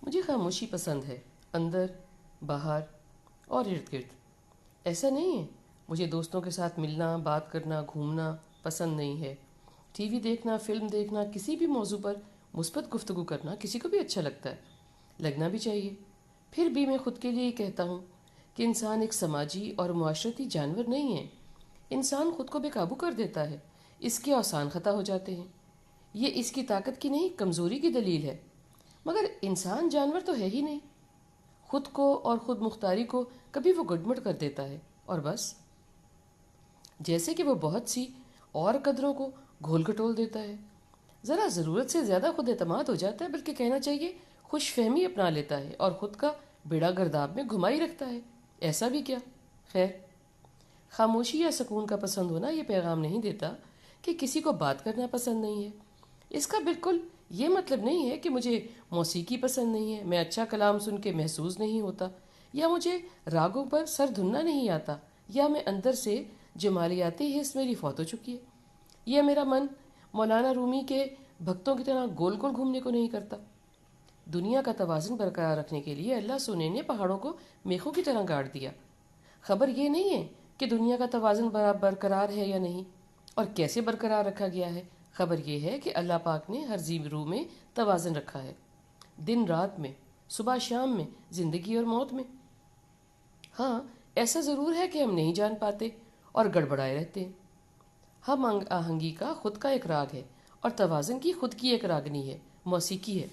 مجھے خاموشی پسند ہے، اندر، باہر اور ارد گرد۔ ایسا نہیں ہے مجھے دوستوں کے ساتھ ملنا، بات کرنا، گھومنا پسند نہیں ہے۔ ٹی وی دیکھنا، فلم دیکھنا، کسی بھی موضوع پر مثبت گفتگو کرنا کسی کو بھی اچھا لگتا ہے، لگنا بھی چاہیے۔ پھر بھی میں خود کے لیے یہ کہتا ہوں کہ انسان ایک سماجی اور معاشرتی جانور نہیں ہے۔ انسان خود کو بے قابو کر دیتا ہے، اس کے اوسان خطا ہو جاتے ہیں۔ یہ اس کی طاقت کی نہیں، کمزوری کی دلیل ہے۔ مگر انسان جانور تو ہے ہی نہیں۔ خود کو اور خود مختاری کو کبھی وہ گڈمٹ کر دیتا ہے اور بس، جیسے کہ وہ بہت سی اور قدروں کو گھول گھٹول دیتا ہے۔ ذرا ضرورت سے زیادہ خود اعتماد ہو جاتا ہے، بلکہ کہنا چاہیے خوش فہمی اپنا لیتا ہے اور خود کا بیڑا گرداب میں گھمائی رکھتا ہے۔ ایسا بھی کیا؟ خیر، خاموشی یا سکون کا پسند ہونا یہ پیغام نہیں دیتا کہ کسی کو بات کرنا پسند نہیں ہے۔ اس کا بالکل یہ مطلب نہیں ہے کہ مجھے موسیقی پسند نہیں ہے، میں اچھا کلام سن کے محسوس نہیں ہوتا، یا مجھے راگوں پر سر دھننا نہیں آتا، یا میں اندر سے جمالیاتی حص میری فوت ہو چکی ہے، یا میرا من مولانا رومی کے بھکتوں کی طرح گول گول گھومنے کو نہیں کرتا۔ دنیا کا توازن برقرار رکھنے کے لیے اللہ سونے نے پہاڑوں کو میخوں کی طرح گاڑ دیا۔ خبر یہ نہیں ہے کہ دنیا کا توازن برقرار ہے یا نہیں اور کیسے برقرار رکھا گیا ہے۔ خبر یہ ہے کہ اللہ پاک نے ہر ذی روح میں توازن رکھا ہے، دن رات میں، صبح شام میں، زندگی اور موت میں۔ ہاں، ایسا ضرور ہے کہ ہم نہیں جان پاتے اور گڑبڑائے رہتے ہیں۔ ہم آہنگی کا خود کا ایک راگ ہے اور توازن کی خود کی ایک راگنی ہے، موسیقی ہے۔